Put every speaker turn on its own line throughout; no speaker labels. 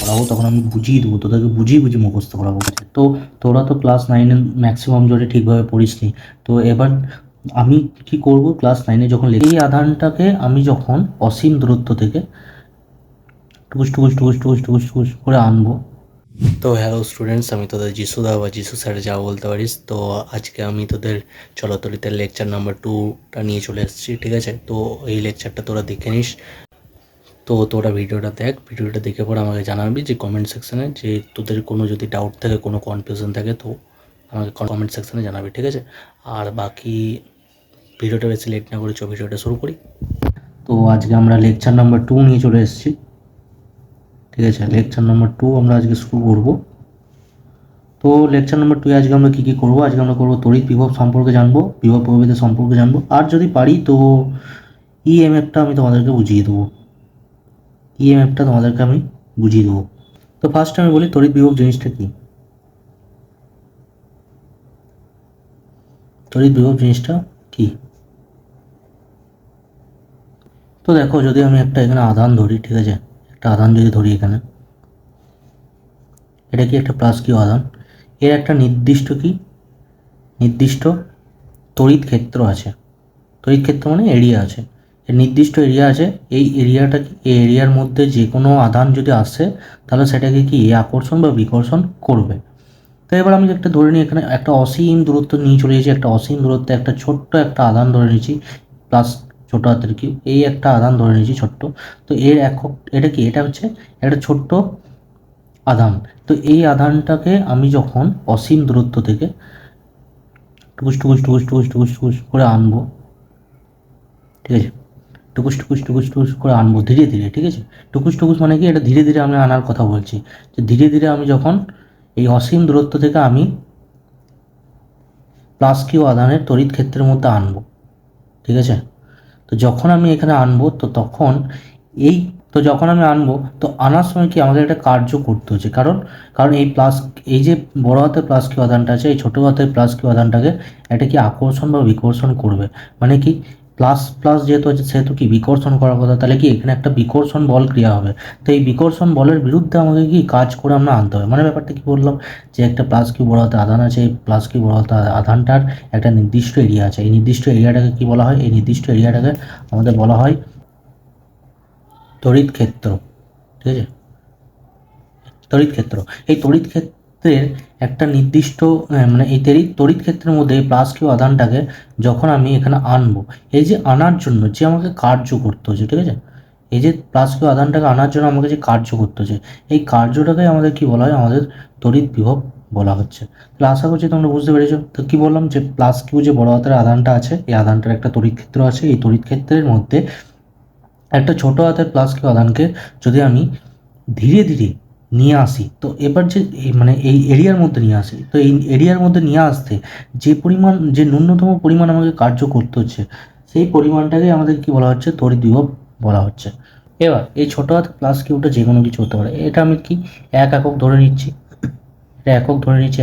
পড়াবো তখন আমি বুঝিয়ে দেবো, তোদেরকে বুঝিয়ে বুঝিয়ে মুখস্থ করাবো। তো তোরা তো ক্লাস 9-এ ম্যাক্সিমাম জোরে ঠিকভাবে পড়িসনি। তো এবার আমি কি করব, ক্লাস 9-এ যখন এই আধানটাকে আমি যখন অসীম দূরত্ব থেকে টুকুস টুকুস টুকুস টুকুস টুকুস টুকুস করে আনবো। তো হ্যালো স্টুডেন্টস, আমি তোদের যিশুদা বা যিশু স্যার যা বলতে পারিস। তো আজকে আমি তোদের চলতরিতের লেকচার নাম্বার 2টা নিয়ে চলে এসেছি, ঠিক আছে? তো এই লেকচারটা তোরা দেখে নিস। তো তোরা ভিডিওটা দেখ, ভিডিওটা দেখে পর আমাকে জানাবি যে কমেন্ট সেকশানে যে তোদের কোনো যদি ডাউট থাকে, কোনো কনফিউশন থাকে, তো আমাকে কমেন্ট সেকশানে জানাবি, ঠিক আছে? আর বাকি ভিডিওটা বেশি লেট না করে ভিডিওটা শুরু করি। তো আজকে আমরা লেকচার নাম্বার 2 নিয়ে চলে এসেছি, ঠিক আছে? লেকচার নাম্বার 2 আমরা আজকে শুরু করব। তো লেকচার নাম্বার 2 আজকে আমরা কী কী করবো? আজকে আমরা করবো তড়িৎ বিভব সম্পর্কে জানবো, বিভব প্রভেদ সম্পর্কে জানবো, আর যদি পারি তো ইএমএফটা আমি তোমাদেরকে বুঝিয়ে দেবো। ইএমএফটা তোমাদেরকে আমি বুঝিয়ে দেবো। তো ফার্স্ট আমি বলি তড়িৎ বিভব জিনিসটা কি। তড়িৎ বিভব জিনিসটা কি? তো দেখো, যদি আমি একটা এখানে আধান ধরি, ঠিক আছে? একটা আধান যদি ধরি এখানে, এটা কি একটা প্লাস কিউ আধান। এর একটা নির্দিষ্ট তড়িৎ ক্ষেত্র আছে। তড়িৎ ক্ষেত্র মানে এরিয়া আছে, এর নির্দিষ্ট এরিয়া আছে। এই এরিয়াটা কি, এই এরিয়ার মধ্যে যে কোনো আধান যদি আসে তাহলে সেটাকে কি আকর্ষণ বা বিকর্ষণ করবে। তো এবার আমি একটা ধরে নিই, এখানে একটা অসীম দূরত্ব নিয়ে চলে এসেছি, একটা অসীম দূরত্বে একটা ছোট্ট একটা আধান ধরে নিয়েছি, প্লাস ছোটো হাতের কিউ, এই একটা আধান ধরে নিয়েছি ছোট্ট। তো এর একক এটা কি, এটা হচ্ছে একটা ছোট্ট আধান। তো এই আধানটাকে আমি যখন অসীম দূরত্ব থেকে টুকুস টুকুস টুকুস টুকুস টুকুস টুকুস করে আনবো, ঠিক আছে? টুকুস টুকুস টুকুস টুকুস করে আনবো ধীরে ধীরে, ঠিক আছে? টুকুস টুকুস মানে কি, এটা ধীরে ধীরে আমি আনার কথা বলছি, যে ধীরে ধীরে আমি যখন এই অসীম দূরত্ব থেকে আমি প্লাস কিউ আধানের তড়িৎ ক্ষেত্রের মধ্যে আনবো, ঠিক আছে? তো যখন আমি এখানে আনবো তো তখন এই তো যখন আমি আনবো তো আনার সময় কি আমাদের একটা কার্য করতে হচ্ছে, কারণ কারণ এই যে বড় হাতের প্লাস কিউ আধানটা আছে, এই ছোটো হাতের প্লাস কিউ আধানটাকে এটা কি আকর্ষণ বা বিকর্ষণ করবে। মানে কি, প্লাস প্লাস যেহেতু আছে সেহেতু কি বিকর্ষণ করার কথা, তাহলে কি এখানে একটা বিকর্ষণ বল ক্রিয়া হবে। তো এই বিকর্ষণ বলের বিরুদ্ধে আমাকে কি কাজ করে আমরা আনতে হবে। মানে ব্যাপারটা কি বললাম, যে একটা প্লাস কিউ বড় হাতে আধান আছে, এই প্লাস কিউ বড় হাতে আধানটার একটা নির্দিষ্ট এরিয়া আছে। এই নির্দিষ্ট এরিয়াটাকে কি বলা হয়, এই নির্দিষ্ট এরিয়াটাকে আমাদের বলা হয় তড়িৎ ক্ষেত্র, ঠিক আছে? তড়িৎ ক্ষেত্র, এই তড়িৎ ক্ষেত্রের একটা নির্দিষ্ট মানে এই তড়িৎ ক্ষেত্রের মধ্যে এই প্লাস কিউ আধানটাকে যখন আমি এখানে আনবো, এই যে আনার জন্য যে আমাকে কার্য করতে হচ্ছে, ঠিক আছে? এই যে প্লাস কিউ আধানটাকে আনার জন্য আমাকে যে কার্য করতে হচ্ছে, এই কার্যটাকে আমাদের কি বলা হয়, আমাদের তড়িৎ বিভব বলা হচ্ছে। তাহলে আশা করছি তোমরা বুঝতে পেরেছো। তো কি বললাম, যে প্লাস কিউ যে বড় হাতের আধানটা আছে, এই আধানটার একটা তড়িৎ ক্ষেত্র আছে। এই তড়িৎ ক্ষেত্রের মধ্যে একটা ছোট হাতের প্লাস কিউ আধানকে যদি আমি ধীরে ধীরে নিয়ে আসি, তো এবার যে মানে এই এরিয়ার মধ্যে নিয়ে আসি, তো এই এরিয়ার মধ্যে নিয়ে আসতে যে পরিমাণ, যে ন্যূনতম পরিমাণ আমাকে কার্য করতে হচ্ছে, সেই পরিমাণটাকে আমাদের কি বলা হচ্ছে, তড়িৎ বিভব বলা হচ্ছে। এবার এই ছোটো হাত প্লাস কিউটা যে কোনো কিছু হতে পারে, এটা আমি কি একক ধরে নিচ্ছি, এটা একক ধরে নিচ্ছি,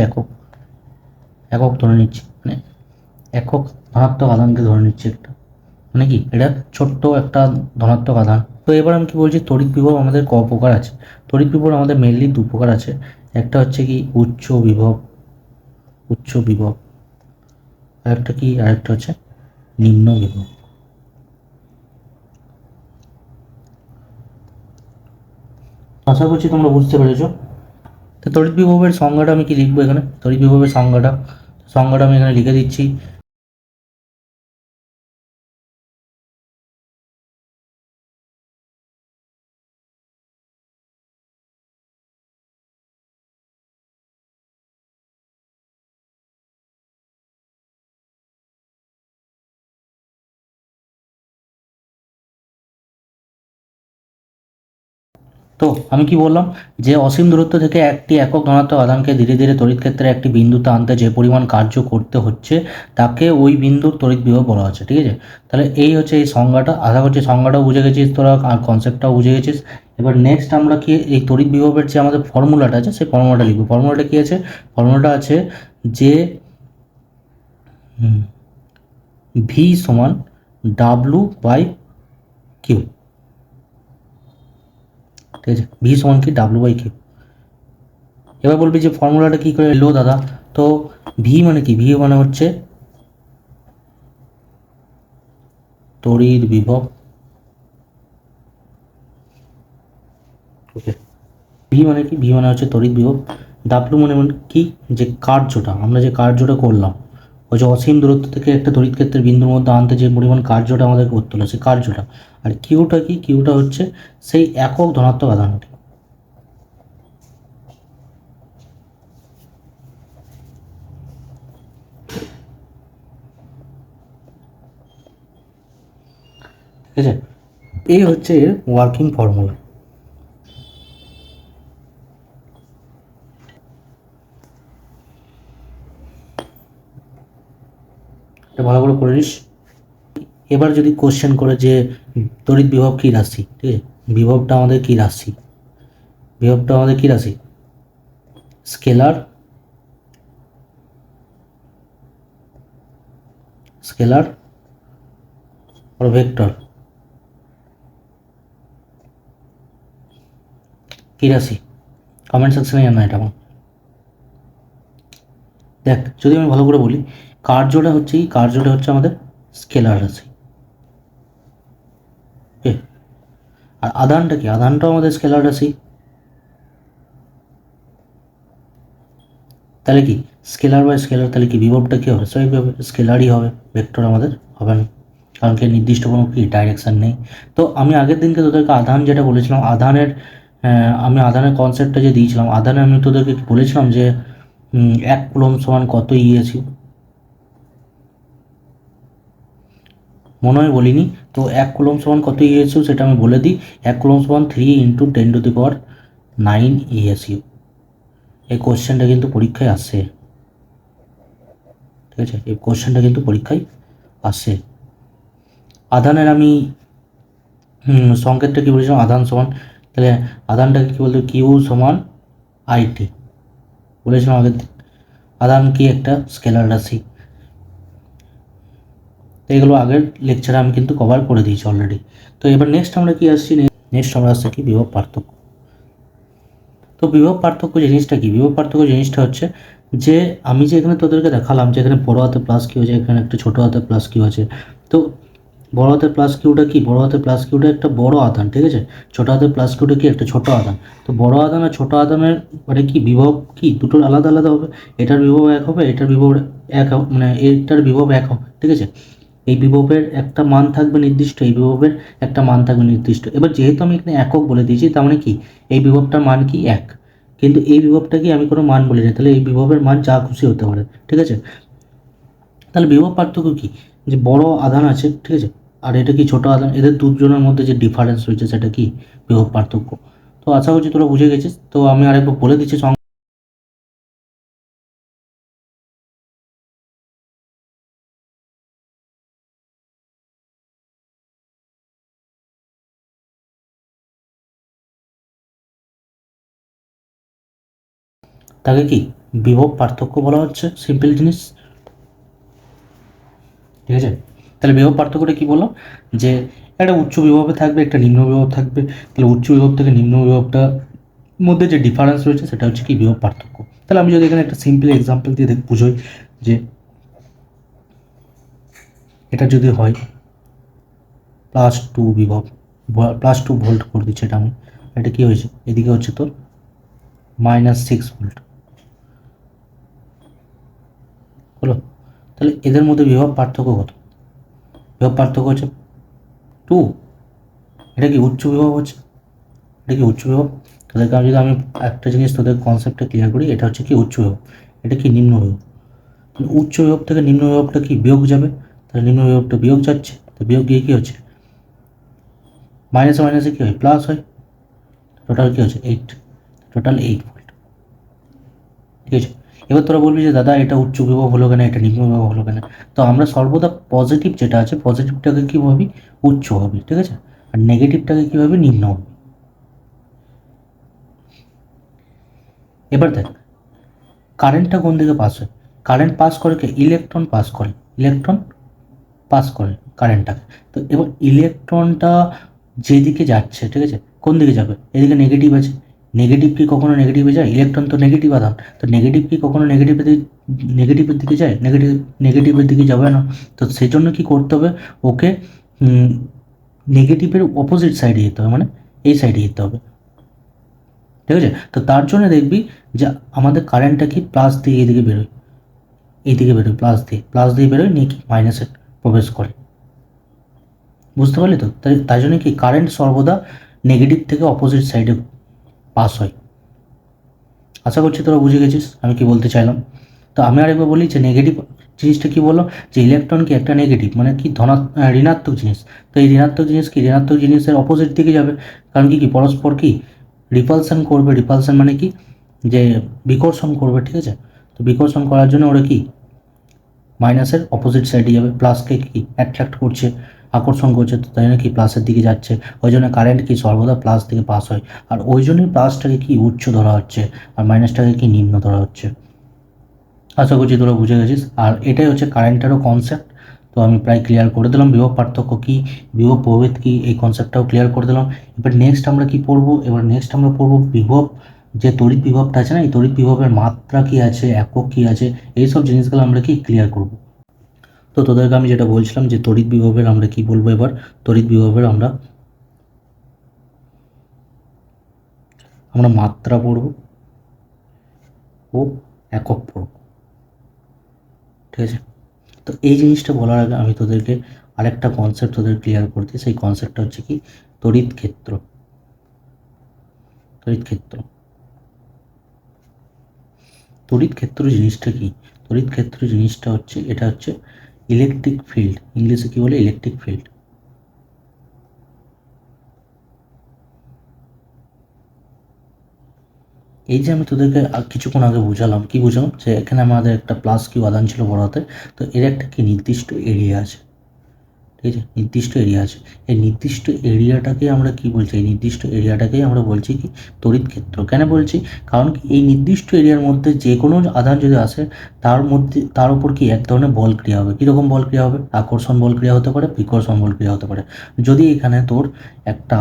একক ধরে নিচ্ছি, মানে একক ধনাত্মক আধানকে ধরে নিচ্ছি একটা, মানে কি এটা ছোট্ট একটা ধনাত্মক আধান। তো এবার আমি কি বলছি, তড়িৎ বিভব আমাদের ক প্রকার আছে? তড়িৎ বিভব আমাদের মেনলি দু প্রকার আছে। একটা হচ্ছে কি উচ্চ বিভব, আরেকটা হচ্ছে নিম্ন বিভব। আশা করছি তোমরা বুঝতে পেরেছো। তো তড়িৎ বিভবের সংজ্ঞাটা আমি কি লিখবো এখানে, তড়িৎ বিভবের সংজ্ঞাটা আমি এখানে লিখে দিচ্ছি। তো আমি কি বললাম, যে অসীম দূরত্ব থেকে একটি একক ধনাত্মক আধানকে ধীরে ধীরে তড়িৎ ক্ষেত্রে একটি বিন্দুতে আনতে যে পরিমাণ কার্য করতে হচ্ছে তাকে ওই বিন্দুর তড়িৎ বিভব বলা হচ্ছে, ঠিক আছে? তাহলে এই হচ্ছে এই সংজ্ঞাটা। আশা করছি সংজ্ঞাটাও বুঝে গেছিস তোরা, আর কনসেপ্টটাও বুঝে গেছিস। এবার নেক্সট আমরা কি এই তড়িৎ বিভবের যে আমাদের ফর্মুলাটা আছে সেই ফর্মুলাটা লিখবো। ফর্মুলাটা কি আছে? ফর্মুলাটা আছে যে ভি সমান ডাব্লু বাই কিউ, ঠিক আছে, ভি সমান কি ডাব্লিউ বাই কিউ। এবার বলবি যে ফর্মুলাটা কী করে এলো দাদা, তো ভি মানে কি, ভি মানে হচ্ছে তড়িৎ বিভব, ওকে, ভি মানে কি, ভি মানে হচ্ছে তড়িৎ বিভব, ডাব্লু মানে কি, যে কার্যটা, আমরা যে কার্যটা করলাম, ওই যে অসীম দূরত্ব থেকে একটা তড়িৎ ক্ষেত্রের বিন্দুর মধ্যে আনতে যে পরিমাণ কার্যটা আমাদের করতে হলো সেই কার্যটা। আর কিউটা কি, কিউটা হচ্ছে সেই একক ধনাত্মক আধানটি। ঠিক আছে, এই হচ্ছে এর ওয়ার্কিং ফর্মুলা। এটা ভালো করে করে নিস। এবার যদি কোশ্চেন করে যে তড়িৎ বিভব কী রাশি, ঠিক আছে, বিভবটা আমাদের কী রাশি, বিভবটা আমাদের কী রাশি, স্কেলার, স্কেলার আর ভেক্টর, কী রাশি, কমেন্ট সেকশনে জানা এটা আমার। দেখ যদি আমি ভালো করে বলি, কার্যটা হচ্ছে কি, কার্যটা হচ্ছে আমাদের স্কেলার রাশি, ওকে, আর আধানটা কি, আধানটাও আমাদের স্কেলার রাশি। তাহলে কি স্কেলার বাই স্কেলার, তাহলে কি বিভবটা কী হবে, স্বাভাবিকভাবে স্কেলারই হবে, ভেক্টর আমাদের হবে না, কারণ কি নির্দিষ্ট কোনো কি ডাইরেকশান নেই। তো আমি আগের দিনকে তোদেরকে আধান যেটা বলেছিলাম, আধানের আমি আধানের কনসেপ্টটা যে দিয়েছিলাম, আধানে আমি তোদেরকে বলেছিলাম যে 1 কুলম্ব সমান কত ইএসইউ, মনে হয় বলিনি? তো 1 কুলম্ব সমান কত ইএসইউ সেটা আমি বলে দিই, 1 কুলম্ব সমান 3 × 10⁹ ইএসইউ। এই কোশ্চেনটা কিন্তু পরীক্ষায় আসে, ঠিক আছে, এই কোশ্চেনটা কিন্তু পরীক্ষায় আসে। আধানের আমি সংকেতটা কী বলেছিলাম, আধান সমান, তাহলে আধানটাকে কী বলতো, কিউ সমান আইটি বলেছিলাম আগের দিন। আধান কি একটা স্কেলার রাশি, তো এগুলো আগের লেকচারে আমি কিন্তু কভার করে দিয়েছি অলরেডি। তো এবার নেক্সট আমরা কি আসছি, নেক্সট আমরা আসছি কি, বিভব পার্থক্য। তো বিভব পার্থক্য জিনিসটা কি, বিভব পার্থক্য জিনিসটা হচ্ছে যে আমি যে এখানে তোদেরকে দেখালাম যে এখানে বড় হাতে প্লাস কিউ আছে, এখানে একটা ছোটো হাতে প্লাস কিউ আছে, তো বড় হাতের প্লাস কিউটা কি, বড় হাতের প্লাস কিউটা একটা বড় আধান, ঠিক আছে, ছোটো হাতের প্লাস কিউটা কি একটা ছোটো আধান। তো বড় আধান আর ছোটো আধানের মানে কি বিভব কি দুটোর আলাদা আলাদা হবে, এটার বিভব এক হবে, এটার বিভব এক হবে, মানে এটার বিভব এক হবে, ঠিক আছে, এই বিভবের একটা মান থাকবে নির্দিষ্ট, এই বিভবের একটা মান থাকবে নির্দিষ্ট। এবার যেহেতু আমি এখানে একক বলে দিয়েছি, তার মানে কি এই বিভবটার মান কি এক, কিন্তু এই বিভবটা কি আমি কোনো মান বলি না, তাহলে এই বিভবের মান যা খুশি হতে পারে, ঠিক আছে। তাহলে বিভব পার্থক্য কি, যে বড় আধান আছে, ঠিক আছে, আর এটা কি ছোট আধান, এদের দুজনের মধ্যে যে ডিফারেন্স রয়েছে সেটা কি বিভব পার্থক্য। তো আশা করছি তোরা বুঝে গেছিস। তো আমি আরেকবার বলে দিচ্ছি, তাকে কি বিভব পার্থক্য বলা হচ্ছে, সিম্পল জিনিস, ঠিক আছে। তাহলে বিভব পার্থক্যটা কী বললাম, যে একটা উচ্চ বিভবে থাকবে, একটা নিম্ন বিভব থাকবে, তাহলে উচ্চ বিভব থেকে নিম্ন বিভবটা মধ্যে যে ডিফারেন্স রয়েছে সেটা হচ্ছে কি বিভব পার্থক্য। তাহলে আমি যদি এখানে একটা সিম্পল এক্সাম্পল দিয়ে বুঝোই, যে এটা যদি হয় +2 বিভব, +2 ভোল্ট করে দিচ্ছে এটা আমি, এটা কী হয়েছে, এদিকে হচ্ছে তোর -6 ভোল্ট হলো। তাহলে এদের মধ্যে বিভব পার্থক্য কত, বিভব পার্থক্য হচ্ছে 2, এটা কি উচ্চ বিভব হচ্ছে, এটা কি উচ্চ বিভব। তাদেরকে আমি যদি আমি একটা জিনিস তোদের কনসেপ্টটা ক্লিয়ার করি, এটা হচ্ছে কি উচ্চ বিভব, এটা কি নিম্ন বিভব। উচ্চ বিভব থেকে নিম্ন বিভবটা কি বিয়োগ যাবে, তাহলে নিম্ন বিভবটা বিয়োগ যাচ্ছে, তো বিয়োগ গিয়ে কী হচ্ছে, মাইনাসে মাইনাসে কী হয়, প্লাস হয়, টোটাল কী হচ্ছে 8, টোটাল 8 ভোল্ট, ঠিক আছে। এবার তোরা বলবি যে দাদা এটা উচ্চ বিভব হলো কেন, এটা নিম্ন বিভব হলো কেন। তো আমরা সর্বদা পজিটিভ যেটা আছে, পজিটিভটাকে কী ভাবি, উচ্চ ভাবি, ঠিক আছে, আর নেগেটিভটাকে কী ভাবি, নিম্ন ভাবি। এবার দেখ কারেন্টটা কোন দিকে পাস হয়, কারেন্ট পাস করে কে, ইলেকট্রন পাস করে, ইলেকট্রন পাস করে কারেন্টটাকে। তো এবার ইলেকট্রনটা যেদিকে যাচ্ছে, ঠিক আছে, কোন দিকে যাবে? এদিকে নেগেটিভ আছে। নেগেটিভ কি কখনো নেগেটিভে যায়? ইলেকট্রন তো নেগেটিভ আধান, তো নেগেটিভ কি কখনো নেগেটিভের দিকে যায়? নেগেটিভের দিকে যাবে না। তো সেই জন্য কী করতে হবে? ওকে নেগেটিভের অপোজিট সাইডে যেতে হবে, মানে এই সাইডে যেতে হবে, ঠিক আছে? তো তার জন্য দেখবি যে আমাদের কারেন্টটা কি প্লাস দিয়ে এইদিকে বেরোয়, এইদিকে বেরোয় প্লাস দিয়ে বেরোয়, নিয়ে কি মাইনাসে প্রবেশ করে। বুঝতে পারলি তো? তাই জন্য কি কারেন্ট সর্বদা নেগেটিভ থেকে অপোজিট সাইডে পাস হয়। আশা করছি তোরা বুঝে গেছিস আমি কি বলতে চাইলাম। তো আমি আরেকবার বলি যে নেগেটিভ জিনিসটা কি বললাম, যে ইলেকট্রন কি একটা নেগেটিভ, মানে কি ঋণাত্মক জিনিস। তো এই ঋণাত্মক জিনিস কি ঋণাত্মক জিনিসের অপোজিট দিকে যাবে, কারণ কি পরস্পর কি রিপালশন করবে। রিপালশন মানে কি যে বিকর্ষণ করবে, ঠিক আছে? তো বিকর্ষণ করার জন্য ওরা কি মাইনাসের অপোজিট সাইডে যাবে, প্লাসকে কি অ্যাট্রাক্ট করছে, আকর্ষণ করছে, তো তাই জন্য কি প্লাসের দিকে যাচ্ছে। ওই জন্য কারেন্ট কি সর্বদা প্লাস থেকে পাস হয়, আর ওই জন্যই প্লাসটাকে কি উচ্চ ধরা হচ্ছে আর মাইনাসটাকে কি নিম্ন ধরা হচ্ছে। আশা করছি তোরা বুঝে গেছিস। আর এটাই হচ্ছে কারেন্টেরও কনসেপ্ট। তো আমি প্রায় ক্লিয়ার করে দিলাম বিভব পার্থক্য কী, বিভব প্রভেদ কী, এই কনসেপ্টটাও ক্লিয়ার করে দিলাম। এবার নেক্সট আমরা কি পড়বো? এবার নেক্সট আমরা পড়বো বিভব, যে তড়িৎ বিভবটা আছে না, এই তড়িৎ বিভবের মাত্রা কী আছে, একক কী আছে, এইসব জিনিসগুলো আমরা কি ক্লিয়ার করব। তো তোদেরকে আমি যেটা বলছিলাম যে তড়িৎ বিভবের আমরা কি বলবো, এবার তড়িৎ বিভবের আমরা মাত্রা পড়ব ও একক পড়ব, ঠিক আছে? তো এই জিনিসটা বলার আগে আমি তোদেরকে আরেকটা কনসেপ্ট তোদের ক্লিয়ার করতে, সেই কনসেপ্টটা হচ্ছে কি তড়িৎ ক্ষেত্র। তড়িৎ ক্ষেত্র তড়িৎ ক্ষেত্র জিনিসটা কি? তড়িৎ ক্ষেত্র জিনিসটা হচ্ছে, এটা হচ্ছে ইলেকট্রিক ফিল্ড, ইংলিশে কি বলে ইলেকট্রিক ফিল্ড। এই যে আমি তোদেরকে কিছুক্ষণ আগে বুঝালাম, কি বুঝালাম, যে এখানে আমাদের একটা প্লাস কিউ আধান ছিল বড় হাতে, তো এর একটা কি নির্দিষ্ট এরিয়া আছে, ঠিক আছে? নির্দিষ্ট এরিয়া আছে। এই নির্দিষ্ট এরিয়াটাকে আমরা কি বলছি? এই নির্দিষ্ট এরিয়াটাকেই আমরা বলছি কি তড়িৎ ক্ষেত্র। কেন বলছি? কারণ কি এই নির্দিষ্ট এরিয়ার মধ্যে যে কোনো আধান যদি আসে, তার উপর কি এক ধরনের বল ক্রিয়া হবে। কীরকম বল ক্রিয়া হবে? আকর্ষণ বল ক্রিয়া হতে পারে, বিকর্ষণ বল ক্রিয়া হতে পারে। যদি এখানে তোর একটা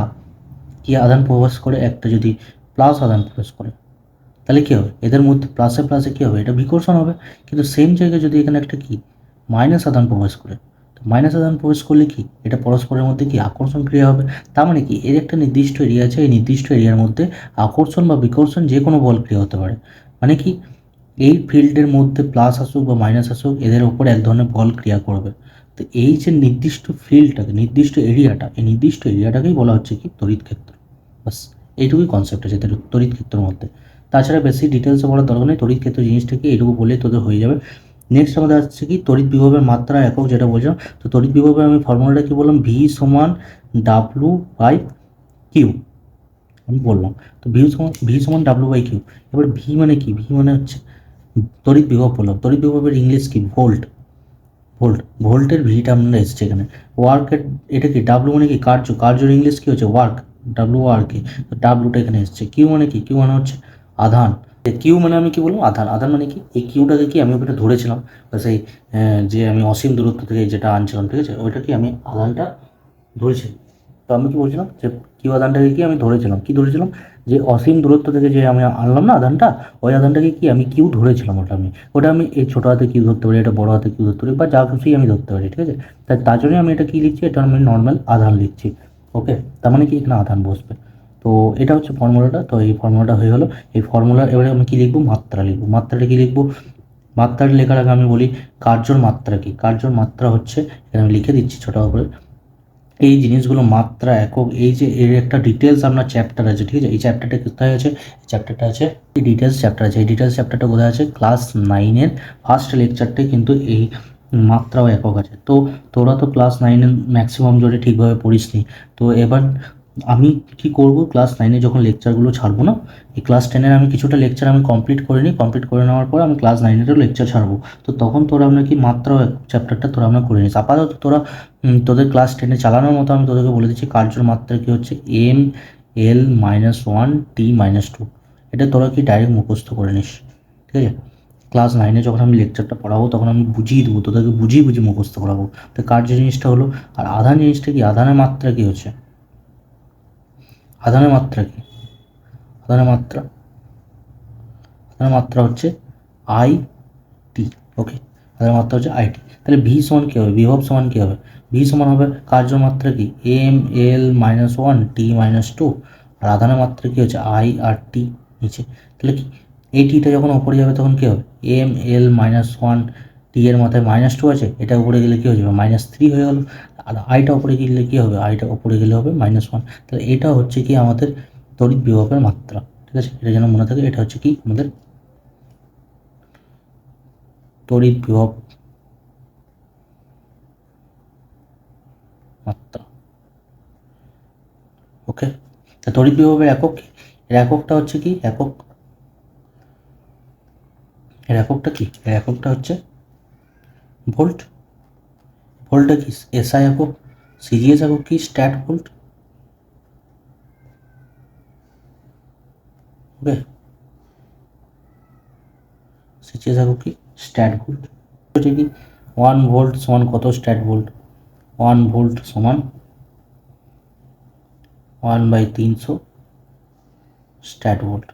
কি আধান প্রবেশ করে, একটা যদি প্লাস আধান প্রবেশ করে, তাহলে কী হবে? এদের মধ্যে প্লাসে প্লাসে কী হবে? এটা বিকর্ষণ হবে। কিন্তু সেম জায়গায় যদি এখানে একটা কি মাইনাস আধান প্রবেশ করে, তো মাইনাস আধান প্রবেশ করলে কি এটা পরস্পরের মধ্যে কি আকর্ষণ ক্রিয়া হবে। তার মানে কি এর একটা নির্দিষ্ট এরিয়া আছে, এই নির্দিষ্ট এরিয়ার মধ্যে আকর্ষণ বা বিকর্ষণ যে কোনো বল ক্রিয়া হতে পারে। মানে কি এই ফিল্ডের মধ্যে প্লাস আসুক বা মাইনাস আসুক, এদের ওপর এক ধরনের বল ক্রিয়া করবে। তো এই যে নির্দিষ্ট ফিল্ডটাকে, নির্দিষ্ট এরিয়াটা, এই নির্দিষ্ট এরিয়াটাকেই বলা হচ্ছে কি তড়িৎ ক্ষেত্র। বাস এইটুকুই কনসেপ্ট আছে তড়িৎ ক্ষেত্রের মধ্যে। তাছাড়া বেশি ডিটেলসে বলার দরকার নেই। তড়িৎ ক্ষেত্র জিনিসটা কি এইটুকু বললেই তোদের হয়ে যাবে। নেক্সট আমাদের আসছে কি তড়িৎ বিভবের মাত্রা একক, যেটা বলছিলাম। তো তড়িৎ বিভবের আমি ফর্মুলাটা কি বললাম, ভি সমান ডাব্লু বাই কিউ আমি বললাম। তো ভি সমান ডাব্লু বাই কিউ। এবার ভি মানে কি? ভি মানে হচ্ছে তড়িৎ বিভব বললাম। তড়িৎ বিভবের ইংলিশ কি? ভোল্ট। ভোল্টের ভিটা আমরা এসছে এখানে। ওয়ার্কের এটা কি? ডাব্লু মানে কি কার্যর ইংলিশ কি হচ্ছে? ওয়ার্ক। ডাব্লু আর কি, তো ডাব্লুটা এখানে এসছে। কিউ মানে কি? কিউ মানে হচ্ছে আধান। কিউ মানে আমি কি বললাম? আধান। আধান মানে কি? এই কিউটাকে কি আমি ওখানে ধরেছিলাম, বা সেই যে আমি অসীম দূরত্ব থেকে যেটা আনছিলাম, ঠিক আছে, ওইটা কি আমি আধানটা ধরেছিলাম। তো আমি কি বলছিলাম যে কিউ আধানটাকে কি আমি ধরেছিলাম, কি ধরেছিলাম, যে অসীম দূরত্ব থেকে যে আমি আনলাম না আধানটা, ওই আধানটাকে কি আমি কিউ ধরেছিলাম। ওটা আমি এই ছোটো হাতে কিউ ধরতে পারি, এটা বড় হাতে কিউ ধরতে পারি, বা যা খুশি আমি ধরতে পারি, ঠিক আছে? তার জন্যই আমি এটা কি লিখছি, এটা আমি নর্মাল আধান লিখছি। ওকে, তার মানে কি এখানে আধান বসবে। তো এটা হচ্ছে ফর্মুলাটা। তো এই ফর্মুলাটা হয়ে গেলো। এই ফর্মুলা এবারে আমি কি লিখবো? মাত্রা লিখবো। মাত্রাটা কি লিখবো? মাত্রাটা লেখার আগে আমি বলি কার্যর মাত্রা কি। কার্যর মাত্রা হচ্ছে, এখানে আমি লিখে দিচ্ছি ছোটো করে, এই জিনিসগুলো মাত্রা একক। এই যে এর একটা ডিটেলস আপনার চ্যাপ্টার আছে, ঠিক আছে? এই চ্যাপ্টারটা কোথায় আছে? চ্যাপ্টারটা আছে এই ডিটেলস চ্যাপ্টার আছে। এই ডিটেলস চ্যাপ্টারটা কোথায় আছে? ক্লাস 9-এর ফার্স্ট লেকচারটাই কিন্তু এই মাত্রাও একক আছে। তো তোরা তো ক্লাস 9-এর ম্যাক্সিমাম জোরে ঠিকভাবে পড়িসনি। তো এবার আমি কি করব, ক্লাস 9-এ যখন লেকচারগুলো ছাড়বো না, এই ক্লাস 10-এর আমি কিছুটা লেকচার আমি কমপ্লিট করে নিই। কমপ্লিট করে নেওয়ার পর আমি ক্লাস 9-এরও লেকচার ছাড়বো। তো তখন তোরা আমরা কি মাত্রাও চ্যাপ্টারটা তোরা আমরা করে নিস। আপাতত তোরা তোদের ক্লাস 10-এ চালানোর মতো আমি তোদেরকে বলে দিচ্ছি কার্যর মাত্রা কী হচ্ছে, m(l-1t-2). এটা তোরা কি ডাইরেক্ট মুখস্থ করে নিস, ঠিক আছে? ক্লাস 9-এ যখন আমি লেকচারটা পড়াবো তখন আমি বুঝিয়ে দেবো, তোদেরকে বুঝিয়ে মুখস্থ করাবো। তো কার্য জিনিসটা হলো। আর আধান জিনিসটা কি? আধানের মাত্রা কী হচ্ছে? আধানের মাত্রা কি? আধানের মাত্রা হচ্ছে আই টি। ওকে, আধানের মাত্রা হচ্ছে আই টি। তাহলে ভি সমান কী হবে? বিভব সমান কী হবে? ভি সমান হবে কার্যের মাত্রা কি? M L minus one T minus two, আর আধানের মাত্রা কী হচ্ছে? আই আর টি নিচে। তাহলে কি এই টিটা যখন ওপরে যাবে তখন কী হবে? এম এল মাইনাস ওয়ান, টি এর মাথায় মাইনাস টু আছে, এটা উপরে গেলে কী হয়ে যাবে? মাইনাস থ্রি হয়ে গেল। আর আইটা উপরে গেলে কী হবে? আইটা উপরে গেলে হবে মাইনাস ওয়ান। তাহলে এটা হচ্ছে কি আমাদের তড়িৎ বিভবের মাত্রা। ঠিক আছে, এটা যেন মনে থাকে, এটা হচ্ছে কি আমাদের তড়িৎ বিভব মাত্রা। ওকে, তা তড়িৎ বিভবের একক কি? এর এককটা হচ্ছে কি? এর এককটা কি? এর এককটা হচ্ছে ভোল্ট। ভোল্টটা কি? এসআই একক। সিজিএস একক কি? Stat volt. ওকে, সিজিএস একক কি? Stat volt. হচ্ছে কি 1 ভোল্ট সমান কত স্ট্যাট ভোল্ট? 1 ভোল্ট সমান 1/300 স্ট্যাট ভোল্ট।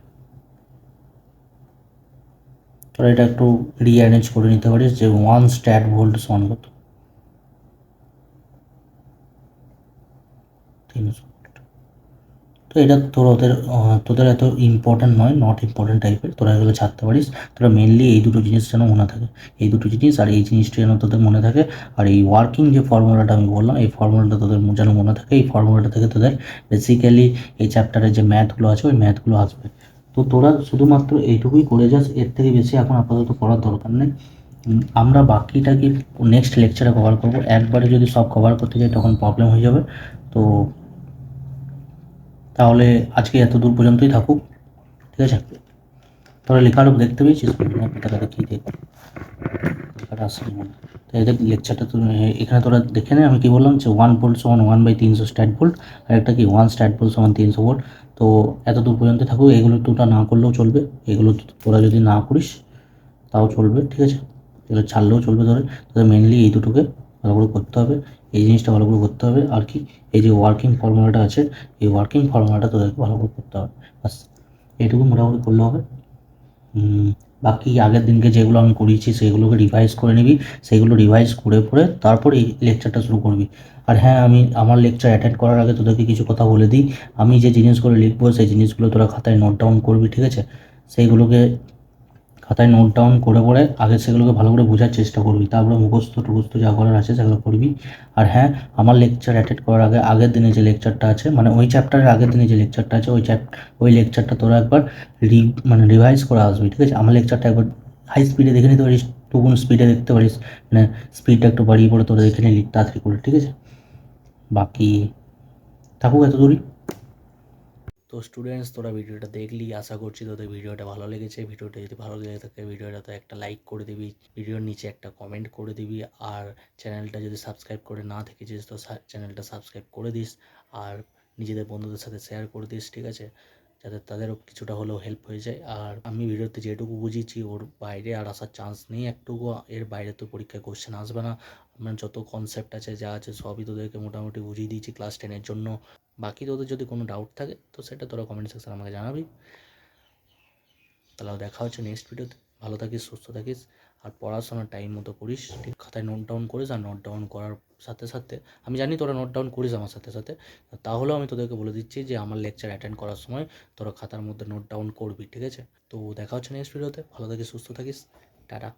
তোরা এটা একটু রিঅ্যারেঞ্জ করে নিতে পারিস যে 1 স্ট্যাট ভোল্ট সমান কত? 300। তো এটা তোদের এত ইম্পর্ট্যান্ট নয়, নট ইম্পর্ট্যান্ট টাইপের, তোরা এগুলো ছাড়তে পারিস। তোরা মেনলি এই দুটো জিনিস যেন মনে থাকে, এই দুটো জিনিস আর এই জিনিসটা যেন তোদের মনে থাকে। আর এই ওয়ার্কিং যে ফর্মুলাটা আমি বললাম, এই ফর্মুলাটা তোদের যেন মনে থাকে। এই ফর্মুলাটা থেকে তোদের বেসিক্যালি এই চ্যাপ্টারের যে ম্যাথগুলো আছে ওই ম্যাথগুলো আসবে। তো তোরা শুধুমাত্র এইটুকুই করে যাস, এর থেকে বেশি এখন আপাতত করার দরকার নেই। আমরা বাকিটা কি নেক্সট লেকচারে কভার করবো। একবারে যদি সব কভার করতে যাই তখন প্রবলেম হয়ে যাবে। তো তাহলে আজকে এত দূর পর্যন্তই থাকুক। ঠিক আছে, তোরা লেখাটা দেখতে পেয়েছিস? লেখাটা কী দেখ, লেখাটা আসছে মনে। তো এদের লেকচারটা তো এখানে তোরা দেখে নে। আমি কি বললাম যে 1 ভোল্ট সমান 1/300 স্ট্যাট ভোল্ট, আর একটা কি 1 স্ট্যাট ভোল্ট সমান 300 ভোল্ট। তো এত দূর পর্যন্ত থাকুক। এগুলো তোটা না করলেও চলবে, এগুলো তোরা যদি না করিস তাও চলবে। ঠিক আছে, এগুলো ছাড়লেও চলবে। তোদের মেনলি এই দুটোকে ভালো করে করতে হবে, এই জিনিসটা ভালো করে করতে হবে। আর কি এই যে ওয়ার্কিং ফর্মুলাটা আছে, এই ওয়ার্কিং ফর্মুলাটা তোদেরকে ভালো করে করতে হবে। বাস এইটুকু মোটামুটি করলে হবে। বাকি আগের দিনকে যেগুলো আমি করিয়েছি সেগুলোকে রিভাইজ করে নিবি, সেগুলো রিভাইজ করে পড়ে তারপর এই লেকচারটা শুরু করবি। আর হ্যাঁ, আমি আমার লেকচার অ্যাটেন্ড করার আগে তোদেরকে কিছু কথা বলে দিই। আমি যে জিনিসগুলো লিখবো সেই জিনিসগুলো তোরা খাতায় নোট ডাউন করবি। ঠিক আছে, সেইগুলোকে খাতায় নোট ডাউন করে পড়ে আগে সেগুলোকে ভালো করে বোঝার চেষ্টা করবি, তারপরে মুখস্থ টুখস্থ যা করার আছে সেগুলো করবি। আর হ্যাঁ, আমার লেকচার অ্যাটেন্ড করার আগে আগের দিনে যে লেকচারটা আছে, মানে ওই চ্যাপ্টারের আগের দিনে যে লেকচারটা আছে, ওই লেকচারটা তোরা একবার রিভাইজ করে আসবি। ঠিক আছে, আমার লেকচারটা একবার হাই স্পিডে দেখে নিতে পারিস, টুকুন স্পিডে দেখতে পারিস, মানে স্পিডটা একটু বাড়িয়ে পড়ে তোরা দেখে নিলি তাড়াতাড়ি করে। ঠিক আছে, বাকি থাকুক এত দূরই। তো স্টুডেন্টস, তোরা ভিডিওটা দেখলি, আশা করছি তোদের ভিডিওটা ভালো লেগেছে। ভিডিওটা যদি ভালো লেগে থাকে ভিডিওটাতে একটা লাইক করে দিবি, ভিডিওর নিচে একটা কমেন্ট করে দিবি, আর চ্যানেলটা যদি সাবস্ক্রাইব করে না থেকেছিস তো চ্যানেলটা সাবস্ক্রাইব করে দিস, আর নিজেদের বন্ধুদের সাথে শেয়ার করে দিস। ঠিক আছে, যাতে তাদেরও কিছুটা হলেও হেল্প হয়ে যায়। আর আমি ভিডিওতে যেটুকু বুঝিয়েছি ওর বাইরে আর আসার চান্স নেই একটুকু, এর বাইরে তো পরীক্ষায় কোশ্চেন আসবে না। আমার যত কনসেপ্ট আছে যা আছে সবই তোদেরকে মোটামুটি বুঝিয়ে দিয়েছি ক্লাস 10-এর জন্য। বাকি তোদের যদি কোনো ডাউট থাকে তো সেটা তোরা কমেন্ট সেকশনে আমাকে জানাবি। তাহলে দেখা হচ্ছে নেক্সট ভিডিওতে। ভালো থাকিস, সুস্থ থাকিস, আর পড়াশোনার টাইম মতো করিস। ঠিক খাতায় নোট ডাউন করিস, আর নোট ডাউন করার সাথে সাথে আমি জানি তোরা নোট ডাউন করিস আমার সাথে সাথে, তাহলেও আমি তোদেরকে বলে দিচ্ছি যে আমার লেকচার অ্যাটেন্ড করার সময় তোরা খাতার মধ্যে নোট ডাউন করবি। ঠিক আছে, তো দেখা হচ্ছে নেক্সট ভিডিওতে। ভালো থাকিস, সুস্থ থাকিস, টাটা।